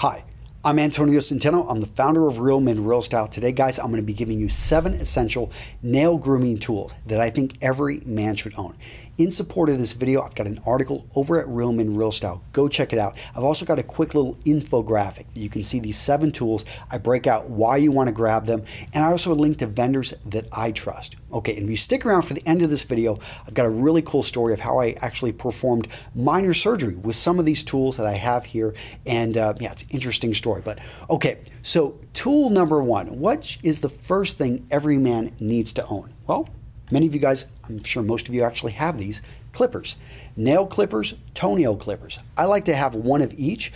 Hi, I'm Antonio Centeno. I'm the founder of Real Men Real Style. Today, guys, I'm going to be giving you 7 essential nail grooming tools that I think every man should own. In support of this video, I've got an article over at Real Men Real Style. Go check it out. I've also got a quick little infographic that you can see these 7 tools. I break out why you want to grab them, and I also link to vendors that I trust. Okay, and if you stick around for the end of this video, I've got a really cool story of how I actually performed minor surgery with some of these tools that I have here, and yeah, it's an interesting story. But okay, so tool number 1, what is the first thing every man needs to own? Well, many of you guys, I'm sure most of you actually have these, clippers. Nail clippers, toenail clippers. I like to have one of each.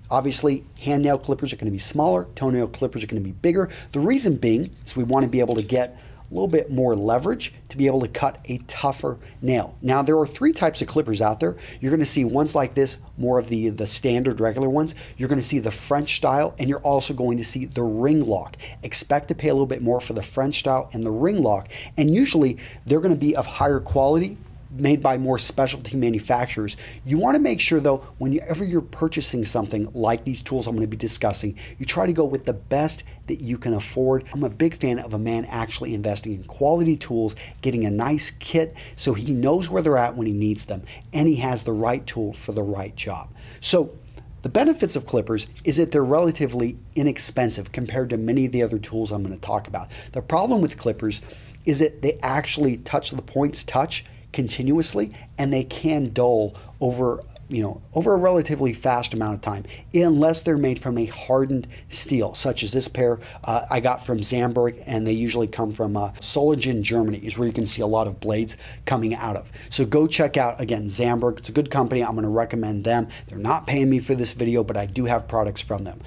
Obviously, hand nail clippers are going to be smaller, toenail clippers are going to be bigger. The reason being is we want to be able to get a little bit more leverage to be able to cut a tougher nail. Now, there are 3 types of clippers out there. You're going to see ones like this, more of the standard regular ones. You're going to see the French style, and you're also going to see the ring lock. Expect to pay a little bit more for the French style and the ring lock, and usually they're going to be of higher quality, made by more specialty manufacturers. You want to make sure, though, whenever you're purchasing something like these tools I'm going to be discussing, you try to go with the best that you can afford. I'm a big fan of a man actually investing in quality tools, getting a nice kit so he knows where they're at when he needs them, and he has the right tool for the right job. So the benefits of clippers is that they're relatively inexpensive compared to many of the other tools I'm going to talk about. The problem with clippers is that they actually touch, the points touch continuously, and they can dull over a relatively fast amount of time unless they're made from a hardened steel, such as this pair I got from Zamberg, and they usually come from Solingen, Germany, is where you can see a lot of blades coming out of. So go check out, again, Zamberg. It's a good company. I'm going to recommend them. They're not paying me for this video, but I do have products from them.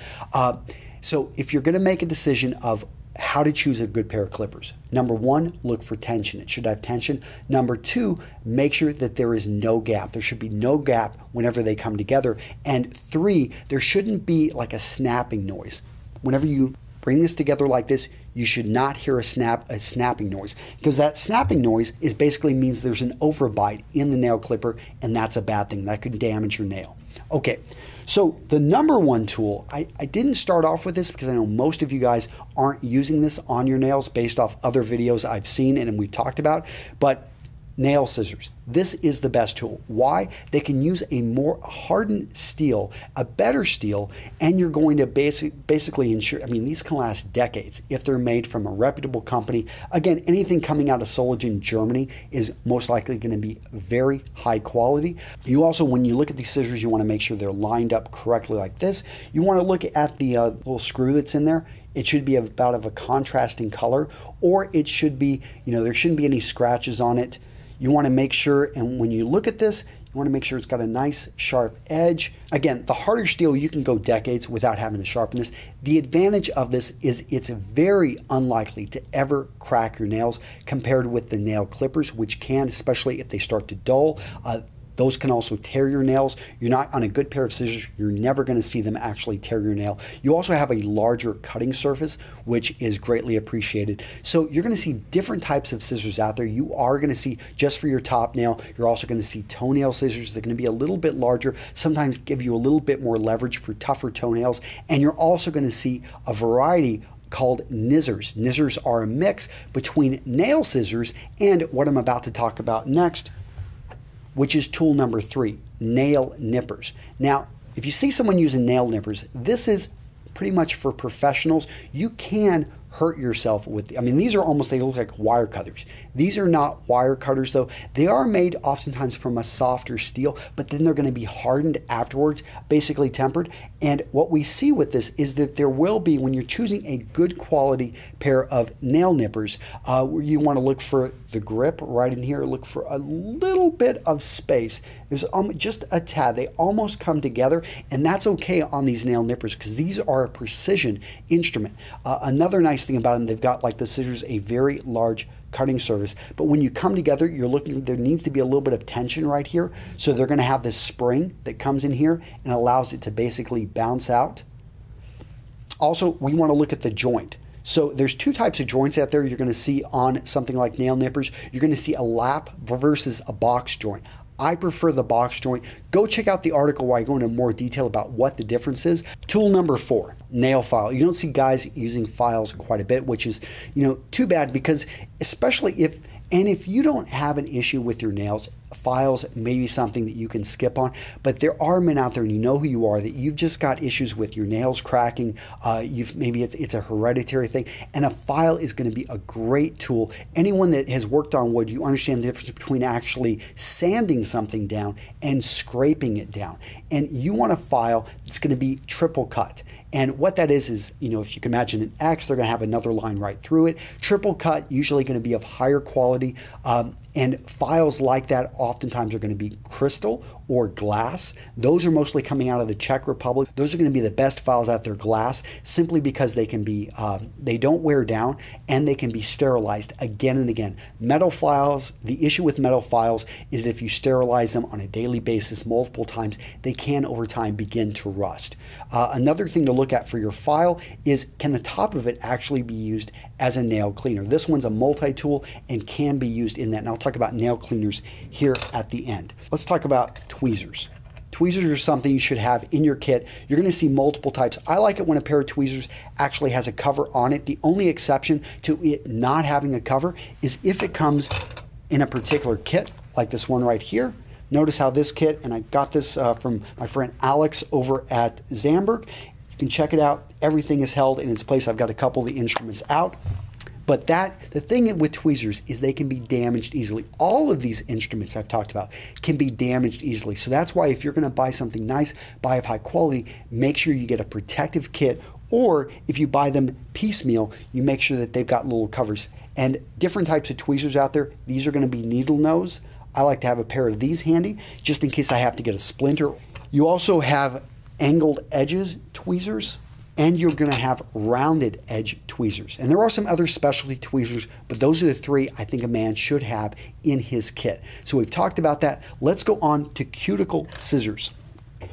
So if you're going to make a decision of how to choose a good pair of clippers. Number 1, look for tension. It should have tension. Number 2, make sure that there is no gap. There should be no gap whenever they come together. And 3, there shouldn't be like a snapping noise. Whenever you bring this together like this, you should not hear a snapping noise, because that snapping noise basically means there's an overbite in the nail clipper, and that's a bad thing. That could damage your nail. Okay, so the number 1 tool, I didn't start off with this because I know most of you guys aren't using this on your nails based off other videos I've seen and we've talked about, but nail scissors. This is the best tool. Why? They can use a more hardened steel, a better steel, and you're going to basically ensure, I mean, these can last decades if they're made from a reputable company. Again, anything coming out of Solingen, Germany is most likely going to be very high quality. You also, when you look at these scissors, you want to make sure they're lined up correctly like this. You want to look at the little screw that's in there. It should be about of a contrasting color, or it should be, there shouldn't be any scratches on it. You want to make sure, and when you look at this, you want to make sure it's got a nice sharp edge. Again, the harder steel, you can go decades without having to sharpen this. The advantage of this is it's very unlikely to ever crack your nails compared with the nail clippers, which can, especially if they start to dull. Those can also tear your nails. You're not on a good pair of scissors, you're never going to see them actually tear your nail. You also have a larger cutting surface, which is greatly appreciated. So you're going to see different types of scissors out there. You are going to see, just for your top nail, you're also going to see toenail scissors. They're going to be a little bit larger, sometimes give you a little bit more leverage for tougher toenails. And you're also going to see a variety called nizzers. Nizzers are a mix between nail scissors and what I'm about to talk about next, which is tool number 3, nail nippers. Now, if you see someone using nail nippers, this is pretty much for professionals. You can hurt yourself with, I mean, these are almost, they look like wire cutters. These are not wire cutters, though. They are made oftentimes from a softer steel, but then they're going to be hardened afterwards, basically tempered. And what we see with this is that there will be, when you're choosing a good quality pair of nail nippers, you want to look for the grip right in here. Look for a little bit of space. There's just a tad. They almost come together, and that's okay on these nail nippers because these are a precision instrument. Another nice thing about them, they've got, like the scissors, a very large cutting surface, but when you come together, you're looking, there needs to be a little bit of tension right here, so they're going to have this spring that comes in here and allows it to basically bounce out. Also, we want to look at the joint. So there's 2 types of joints out there you're going to see on something like nail nippers. You're going to see a lap versus a box joint. I prefer the box joint. Go check out the article where I go into more detail about what the difference is. Tool number 4, nail file. You don't see guys using files quite a bit, which is, too bad, because especially if you don't have an issue with your nails, files may be something that you can skip on, but there are men out there, and you know who you are, that you've just got issues with your nails cracking, maybe it's a hereditary thing, and a file is going to be a great tool. Anyone that has worked on wood, you understand the difference between actually sanding something down and scraping it down. And you want a file that's going to be triple cut. And what that is, if you can imagine an X, they're going to have another line right through it. Triple cut, usually going to be of higher quality. And files like that oftentimes are going to be crystal or glass. Those are mostly coming out of the Czech Republic. Those are going to be the best files out there, glass, simply because they can be, they don't wear down, and they can be sterilized again and again. Metal files, the issue with metal files is that if you sterilize them on a daily basis multiple times, they can over time begin to rust. Another thing to look at for your file is, can the top of it actually be used as a nail cleaner? This one's a multi-tool and can be used in that. And I'll talk about nail cleaners here at the end. Let's talk about tweezers. Tweezers are something you should have in your kit. You're going to see multiple types. I like it when a pair of tweezers actually has a cover on it. The only exception to it not having a cover is if it comes in a particular kit, like this one right here. Notice how this kit, and I got this from my friend Alex over at Zamberg. You can check it out. Everything is held in its place. I've got a couple of the instruments out. But the thing with tweezers is they can be damaged easily. All of these instruments I've talked about can be damaged easily. So that's why if you're going to buy something nice, buy of high quality, make sure you get a protective kit, or if you buy them piecemeal, you make sure that they've got little covers. And different types of tweezers out there, these are going to be needle nose. I like to have a pair of these handy just in case I have to get a splinter. You also have angled edges tweezers, and you're going to have rounded edge tweezers. And there are some other specialty tweezers, but those are the 3 I think a man should have in his kit. So we've talked about that. Let's go on to cuticle scissors.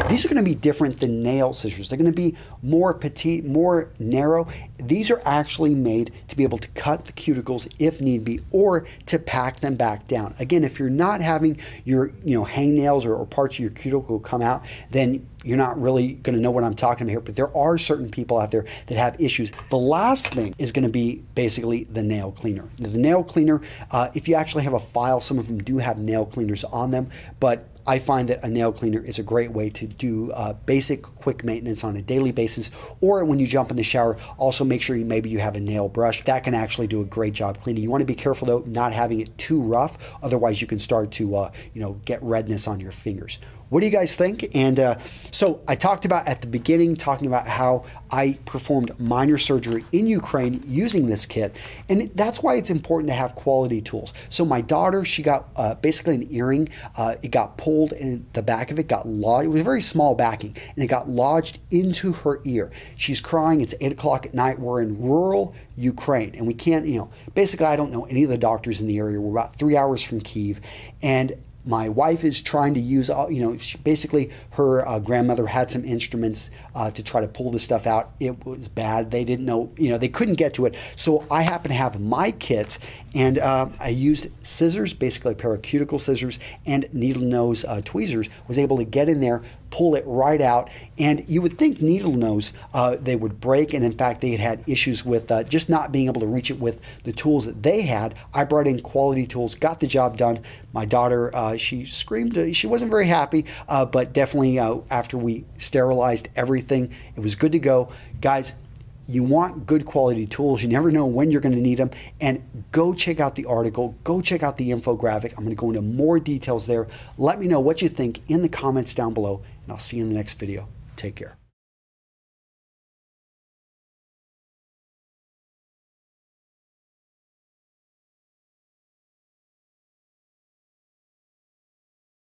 These are going to be different than nail scissors. They're going to be more petite, more narrow. These are actually made to be able to cut the cuticles if need be, or to pack them back down. Again, if you're not having your hangnails or parts of your cuticle come out, then you're not really going to know what I'm talking about here, but there are certain people out there that have issues. The last thing is going to be basically the nail cleaner. The nail cleaner, if you actually have a file, some of them do have nail cleaners on them, but I find that a nail cleaner is a great way to do basic quick maintenance on a daily basis, or when you jump in the shower, also make sure maybe you have a nail brush. That can actually do a great job cleaning. You want to be careful though, not having it too rough, otherwise you can start to get redness on your fingers. What do you guys think? And so I talked about at the beginning, talking about how I performed minor surgery in Ukraine using this kit. And that's why it's important to have quality tools. So my daughter, she got basically an earring. It got pulled and the back of it got lodged. It was a very small backing and it got lodged into her ear. She's crying. It's 8 o'clock at night. We're in rural Ukraine and we can't, basically I don't know any of the doctors in the area. We're about 3 hours from Kyiv. And my wife is trying to use, basically her grandmother had some instruments to try to pull this stuff out. It was bad. They didn't know, they couldn't get to it. So I happen to have my kit, and I used scissors, basically a pair of cuticle scissors and needle nose tweezers, was able to get in there, pull it right out. And you would think needle nose, they would break. And in fact, they had issues with just not being able to reach it with the tools that they had. I brought in quality tools, got the job done. My daughter, she screamed. She wasn't very happy, but definitely after we sterilized everything, it was good to go. Guys, you want good quality tools. You never know when you're going to need them. And go check out the article. Go check out the infographic. I'm going to go into more details there. Let me know what you think in the comments down below, and I'll see you in the next video. Take care.